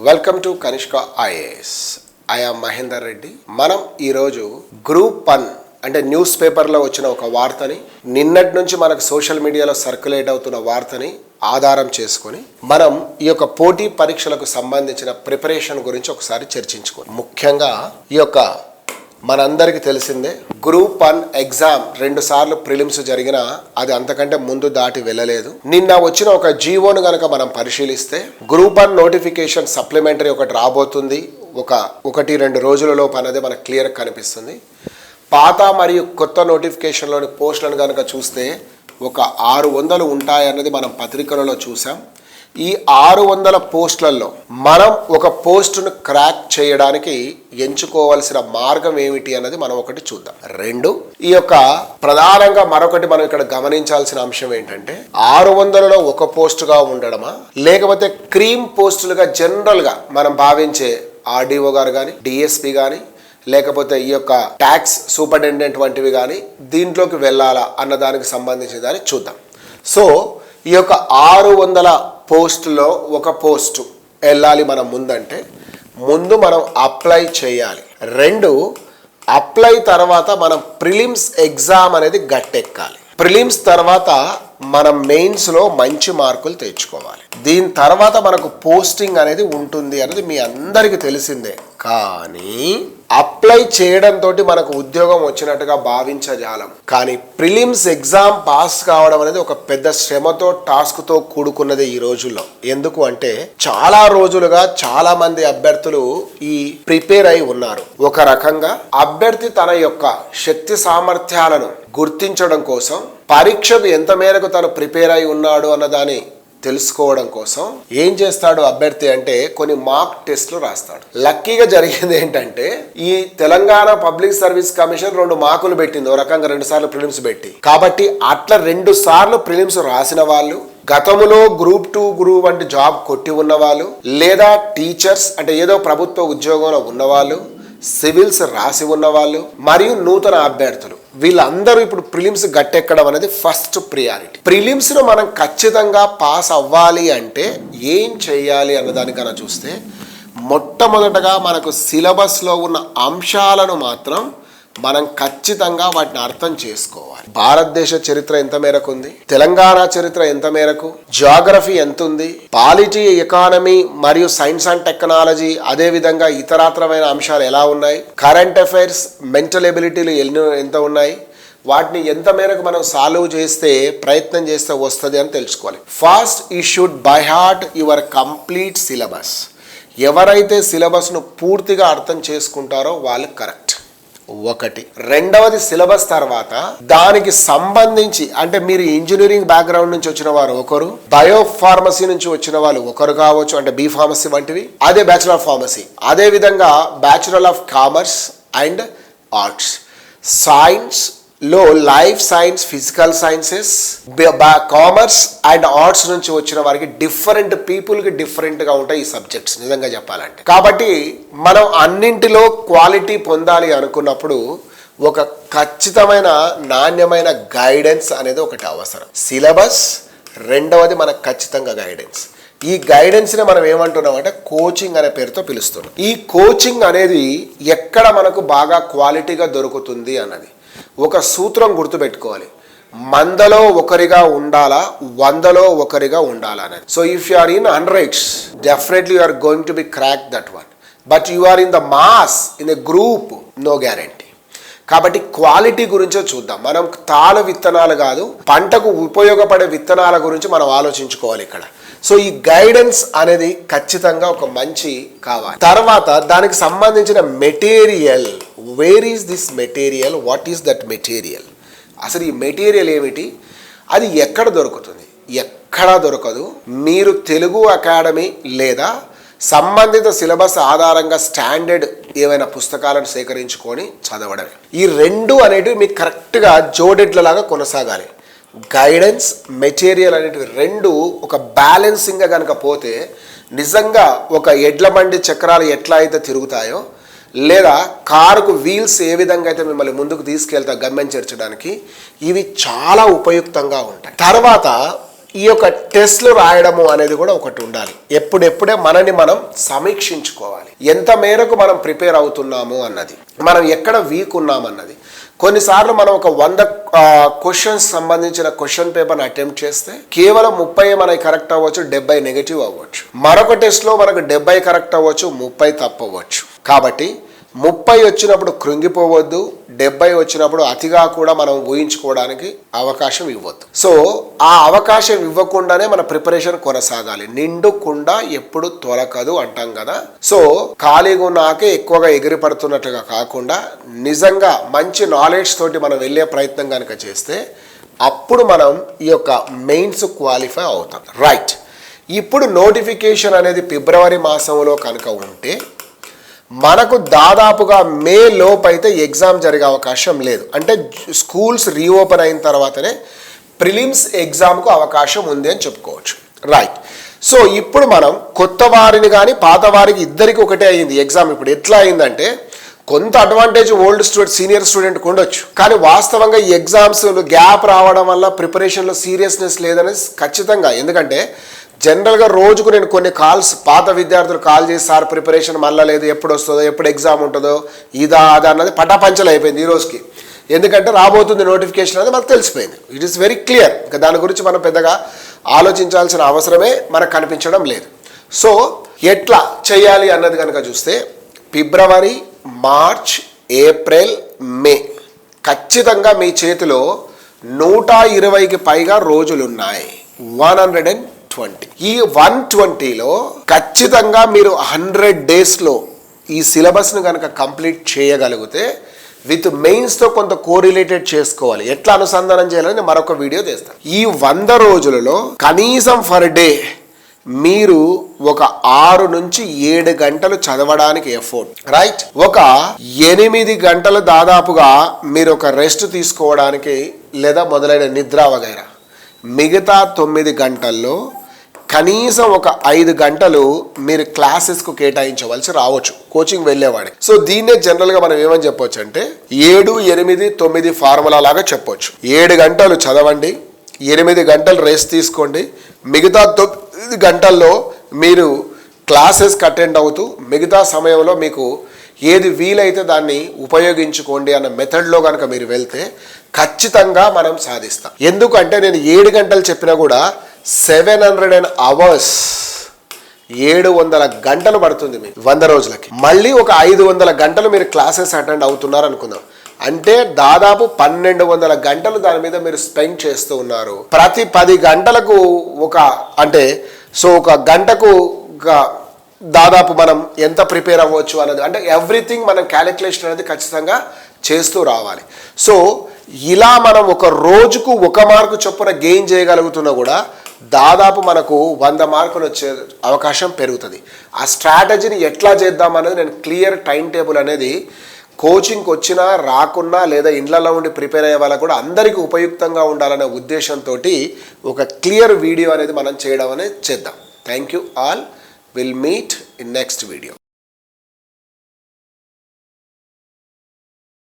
Welcome to Kanishka IAS. I am Mahender Reddy. మనం ఈరోజు group 1 అంటే న్యూస్ పేపర్లో వచ్చిన ఒక వార్తని, నిన్నటి నుంచి మనకు సోషల్ మీడియాలో సర్క్యులేట్ అవుతున్న వార్తని ఆధారం చేసుకొని మనం ఈ యొక్క పోటీ పరీక్షలకు సంబంధించిన ప్రిపరేషన్ గురించి ఒకసారి చర్చించుకోండి. ముఖ్యంగా ఈ యొక్క మనందరికీ తెలిసిందే, గ్రూప్ 1 ఎగ్జామ్ 2 సార్లు ప్రిలిమ్స్ జరిగినా అది అంతకంటే ముందు దాటి వెళ్ళలేదు. నిన్న వచ్చిన ఒక జీవోను గనక మనం పరిశీలిస్తే గ్రూప్ 1 నోటిఫికేషన్ సప్లిమెంటరీ ఒకటి రాబోతుంది. 1-2 రోజులలోపు అనేది మనకు క్లియర్ కనిపిస్తుంది. పాత మరియు కొత్త నోటిఫికేషన్లోని పోస్టులను కనుక చూస్తే ఒక 600 ఉంటాయన్నది మనం పత్రికలలో చూసాం. ఈ 600 పోస్టులలో మనం ఒక పోస్టును క్రాక్ చేయడానికి ఎంచుకోవాల్సిన మార్గం ఏమిటి అన్నది మనం ఒకటి చూద్దాం. 2, ఈ యొక్క ప్రధానంగా మరొకటి మనం ఇక్కడ గమనించాల్సిన అంశం ఏంటంటే 600లో ఒక పోస్టుగా ఉండడమా, లేకపోతే క్రీమ్ పోస్టులుగా జనరల్గా మనం భావించే ఆర్డీఓ గారు కానీ, డిఎస్పీ కానీ, లేకపోతే ఈ యొక్క ట్యాక్స్ సూపరింటెండెంట్ వంటివి కానీ దీంట్లోకి వెళ్ళాలా అన్న దానికి సంబంధించిన దాన్ని చూద్దాం. సో ఈ యొక్క 600 పోస్టులో ఒక పోస్టు వెళ్ళాలి మనం ముందు మనం అప్లై చేయాలి. 2, అప్లై తర్వాత మనం ప్రిలిమ్స్ ఎగ్జామ్ అనేది గట్టెక్కాలి. ప్రిలిమ్స్ తర్వాత మనం మెయిన్స్లో మంచి మార్కులు తెచ్చుకోవాలి. దీని తర్వాత మనకు పోస్టింగ్ అనేది ఉంటుంది అనేది మీ అందరికీ తెలిసిందే. కానీ అప్లై చేయడంతో మనకు ఉద్యోగం వచ్చినట్టుగా భావించజాలం. కానీ ప్రిలిమ్స్ ఎగ్జామ్ పాస్ కావడం అనేది ఒక పెద్ద శ్రమతో, టాస్క్తో కూడుకున్నది ఈ రోజుల్లో. ఎందుకు అంటే చాలా రోజులుగా చాలా మంది అభ్యర్థులు ఈ ప్రిపేర్ అయి ఉన్నారు. ఒక రకంగా అభ్యర్థి తన యొక్క శక్తి సామర్థ్యాలను గుర్తించడం కోసం, పరీక్షకు ఎంత మేరకు తను ప్రిపేర్ అయి ఉన్నాడు అన్నదాన్ని తెలుసుకోవడం కోసం ఏం చేస్తాడు అభ్యర్థి అంటే కొన్ని మాక్ టెస్ట్లు రాస్తాడు. లక్కీగా జరిగింది ఏంటంటే ఈ తెలంగాణ పబ్లిక్ సర్వీస్ కమిషన్ 2 మార్కులు పెట్టింది. ఓ రకంగా 2 సార్లు ప్రిలిమ్స్ పెట్టి, కాబట్టి అట్లా 2 సార్లు ప్రిలిమ్స్ రాసిన వాళ్ళు, గతంలో గ్రూప్ 2, గ్రూప్ 1 జాబ్ కొట్టి ఉన్నవాళ్ళు, లేదా టీచర్స్ అంటే ఏదో ప్రభుత్వ ఉద్యోగంలో ఉన్నవాళ్ళు, సివిల్స్ రాసి ఉన్నవాళ్ళు, మరియు నూతన అభ్యర్థులు, వీళ్ళందరూ ఇప్పుడు ప్రిలిమ్స్ గట్టెక్కడం అనేది ఫస్ట్ ప్రియారిటీ. ప్రిలిమ్స్ ను మనం ఖచ్చితంగా పాస్ అవ్వాలి అంటే ఏం చేయాలి అన్నదానికన్నా చూస్తే, మొట్టమొదటగా మనకు సిలబస్లో ఉన్న అంశాలను మాత్రం మనం ఖచ్చితంగా వాటిని అర్థం చేసుకోవాలి. భారతదేశ చరిత్ర ఎంత మేరకు ఉంది, తెలంగాణ చరిత్ర ఎంత మేరకు, జియోగ్రఫీ ఎంత ఉంది, పాలిటీ, ఎకానమీ మరియు సైన్స్ అండ్ టెక్నాలజీ, అదేవిధంగా ఇతరాతరమైన అంశాలు ఎలా ఉన్నాయి, కరెంట్ అఫైర్స్, మెంటల్ ఎబిలిటీలు ఎంత ఉన్నాయి, వాటిని ఎంత మేరకు మనం సాల్వ్ చేస్తే, ప్రయత్నం చేస్తే వస్తుంది అని తెలుసుకోవాలి. First you should buy heart your complete syllabus. ఎవరైతే సిలబస్ను పూర్తిగా అర్థం చేసుకుంటారో వాళ్ళు కరెక్ట్. 1. రెండవది, సిలబస్ తర్వాత దానికి సంబంధించి అంటే మీరు ఇంజనీరింగ్ బ్యాక్గ్రౌండ్ నుంచి వచ్చిన వారు ఒకరు, బయో ఫార్మసీ నుంచి వచ్చిన వాళ్ళు ఒకరు కావచ్చు, అంటే బి ఫార్మసీ వంటివి, అదే బ్యాచులర్ ఆఫ్ ఫార్మసీ, అదే విధంగా bachelor of commerce and arts, science లో life science, physical sciences, commerce and arts నుంచి వచ్చిన వారికి డిఫరెంట్ పీపుల్కి డిఫరెంట్గా ఉంటాయి ఈ సబ్జెక్ట్స్ నిజంగా చెప్పాలంటే. కాబట్టి మనం అన్నింటిలో క్వాలిటీ పొందాలి అనుకున్నప్పుడు ఒక ఖచ్చితమైన నాణ్యమైన గైడెన్స్ అనేది ఒకటి అవసరం. సిలబస్, రెండవది మనకు ఖచ్చితంగా గైడెన్స్. ఈ గైడెన్స్ని మనం ఏమంటున్నాం అంటే కోచింగ్ అనే పేరుతో పిలుస్తున్నాం. ఈ కోచింగ్ అనేది ఎక్కడ మనకు బాగా క్వాలిటీగా దొరుకుతుంది అన్నది ఒక సూత్రం గుర్తుపెట్టుకోవాలి. 100లో ఒకరిగా ఉండాలా, 100లో ఒకరిగా ఉండాలా అనేది. So if you are in 100, definitely you are going to be crack that one. But you are in the mass, in a group, no guarantee. కాబట్టి క్వాలిటీ గురించో చూద్దాం. మనం తాళ విత్తనాలు కాదు, పంటకు ఉపయోగపడే విత్తనాల గురించి మనం ఆలోచించుకోవాలి ఇక్కడ. సో ఈ గైడెన్స్ అనేది ఖచ్చితంగా ఒక మంచి కావాలి. తర్వాత దానికి సంబంధించిన material, where is this material, what is that material, అసలు ఈ మెటీరియల్ ఏమిటి, అది ఎక్కడ దొరుకుతుంది, ఎక్కడా దొరకదు. మీరు తెలుగు అకాడమీ లేదా సంబంధిత సిలబస్ ఆధారంగా స్టాండర్డ్ ఏవైనా పుస్తకాలను సేకరించుకొని చదవడమే. ఈ 2 అనేటివి మీకు కరెక్ట్గా జోడెడ్లలాగా కొనసాగాలి. గైడెన్స్, మెటీరియల్ అనేటివి 2 ఒక బ్యాలెన్సింగ్గా కనుక పోతే నిజంగా ఒక ఎడ్ల బండి చక్రాలు ఎట్లా అయితే తిరుగుతాయో, లేదా కారుకు వీల్స్ ఏ విధంగా అయితే మిమ్మల్ని ముందుకు తీసుకెళ్తా గమ్యం చేర్చడానికి, ఇవి చాలా ఉపయుక్తంగా ఉంటాయి. తర్వాత ఈ యొక్క టెస్ట్లు రాయడము అనేది కూడా ఒకటి ఉండాలి. ఎప్పుడెప్పుడే మనని మనం సమీక్షించుకోవాలి. ఎంత మేరకు మనం ప్రిపేర్ అవుతున్నాము అన్నది, మనం ఎక్కడ వీక్ ఉన్నామన్నది. కొన్నిసార్లు మనం ఒక 100 క్వశ్చన్స్ సంబంధించిన క్వశ్చన్ పేపర్ని అటెంప్ట్ చేస్తే కేవలం 30 మనకి కరెక్ట్ అవ్వచ్చు, 70 నెగిటివ్ అవ్వచ్చు. మరొక టెస్ట్లో మనకు 70 కరెక్ట్ అవ్వచ్చు, 30 తప్పవచ్చు. కాబట్టి 30 వచ్చినప్పుడు కృంగిపోవద్దు, 70 వచ్చినప్పుడు అతిగా కూడా మనం ఊహించుకోవడానికి అవకాశం ఇవ్వద్దు. సో ఆ అవకాశం ఇవ్వకుండానే మన ప్రిపరేషన్ కొనసాగాలి. నిండుకుండా ఎప్పుడు తొలకదు అంటాం కదా. సో ఖాళీగా ఉన్నాకే ఎక్కువగా ఎగిరి పడుతున్నట్టుగా కాకుండా నిజంగా మంచి నాలెడ్జ్ తోటి మనం వెళ్ళే ప్రయత్నం కనుక చేస్తే అప్పుడు మనం ఈ యొక్క మెయిన్స్ క్వాలిఫై అవుతాం. రైట్, ఇప్పుడు నోటిఫికేషన్ అనేది ఫిబ్రవరి మాసంలో కనుక ఉంటే మనకు దాదాపుగా మే లోపైతే ఎగ్జామ్ జరిగే అవకాశం లేదు. అంటే స్కూల్స్ రీఓపెన్ అయిన తర్వాతనే ప్రిలిమ్స్ ఎగ్జామ్కు అవకాశం ఉంది అని చెప్పుకోవచ్చు. రైట్, సో ఇప్పుడు మనం కొత్త వారిని కానీ పాత వారికి ఇద్దరికి ఒకటే అయ్యింది ఎగ్జామ్. ఇప్పుడు ఎట్లా అయిందంటే కొంత అడ్వాంటేజ్ ఓల్డ్ స్టూడెంట్ సీనియర్ స్టూడెంట్కి ఉండొచ్చు, కానీ వాస్తవంగా ఈ ఎగ్జామ్స్ గ్యాప్ రావడం వల్ల ప్రిపరేషన్లో సీరియస్నెస్ లేదనేది ఖచ్చితంగా. ఎందుకంటే జనరల్గా రోజుకు నేను కొన్ని కాల్స్ పాత విద్యార్థులు కాల్ చేసి సార్ ప్రిపరేషన్ మళ్ళీ లేదు, ఎప్పుడు వస్తుందో, ఎప్పుడు ఎగ్జామ్ ఉంటుందో, ఇదా అదా అన్నది పటాపంచలు అయిపోయింది ఈ రోజుకి. ఎందుకంటే రాబోతుంది నోటిఫికేషన్ అనేది మనకు తెలిసిపోయింది. It is very clear. ఇంకా దాని గురించి మనం పెద్దగా ఆలోచించాల్సిన అవసరమే మనకు కనిపించడం లేదు. సో ఎట్లా చేయాలి అన్నది కనుక చూస్తే ఫిబ్రవరి, మార్చ్, ఏప్రిల్, మే ఖచ్చితంగా మీ చేతిలో 120కి పైగా రోజులు ఉన్నాయి. 120. ఈ 120లో ఖచ్చితంగా మీరు 100 డేస్లో ఈ సిలబస్ను కనుక కంప్లీట్ చేయగలిగితే విత్ మెయిన్స్తో కొంత కోరిలేటెడ్ చేసుకోవాలి. ఎట్లా అనుసంధానం చేయాలని మరొక వీడియో చేస్తాను. ఈ 100 రోజులలో కనీసం ఫర్ డే మీరు ఒక 6 నుంచి 7 గంటలు చదవడానికి ఎఫోర్ట్. రైట్, ఒక 8 గంటలు దాదాపుగా మీరు ఒక రెస్ట్ తీసుకోవడానికి లేదా మొదలైన నిద్ర వగైరా. మిగతా 9 గంటల్లో కనీసం ఒక 5 గంటలు మీరు క్లాసెస్కు కేటాయించవలసి రావచ్చు కోచింగ్ వెళ్ళేవాడికి. సో దీన్నే జనరల్గా మనం ఏమని చెప్పొచ్చు అంటే 7, 8, 9 ఫార్ములా లాగా చెప్పొచ్చు. 7 గంటలు చదవండి, 8 గంటలు రెస్ట్ తీసుకోండి, మిగతా 9 గంటల్లో మీరు క్లాసెస్కి అటెండ్ అవుతూ మిగతా సమయంలో మీకు ఏది వీలైతే దాన్ని ఉపయోగించుకోండి అన్న మెథడ్లో కనుక మీరు వెళ్తే ఖచ్చితంగా మనం సాధిస్తాం. ఎందుకంటే నేను 7 గంటలు చెప్పినా కూడా 700 hours 700 గంటలు పడుతుంది మీకు 100 రోజులకి. మళ్ళీ ఒక 500 గంటలు మీరు క్లాసెస్ అటెండ్ అవుతున్నారు అనుకుందాం. అంటే దాదాపు 1200 గంటలు దాని మీద మీరు స్పెండ్ చేస్తూ ఉన్నారు. ప్రతి 10 గంటలకు ఒక గంటకు దాదాపు మనం ఎంత ప్రిపేర్ అవ్వచ్చు అన్నది, అంటే ఎవ్రీథింగ్ మనం క్యాలిక్యులేషన్ అనేది ఖచ్చితంగా చేస్తూ రావాలి. సో ఇలా మనం ఒక రోజుకు 1 మార్కు చొప్పున గెయిన్ చేయగలుగుతున్నా కూడా దాదాపు మనకు 100 మార్కులు వచ్చే అవకాశం పెరుగుతుంది. ఆ స్ట్రాటజీని ఎట్లా చేద్దాం అనేది నేను క్లియర్ టైం టేబుల్ అనేది కోచింగ్కి వచ్చినా రాకున్నా లేదా ఇండ్లలో ఉండి ప్రిపేర్ అయ్యే వాళ్ళకు కూడా అందరికీ ఉపయుక్తంగా ఉండాలనే ఉద్దేశంతో ఒక క్లియర్ వీడియో అనేది మనం చేయడం అనేది చేద్దాం. Thank you all. Will meet in next video.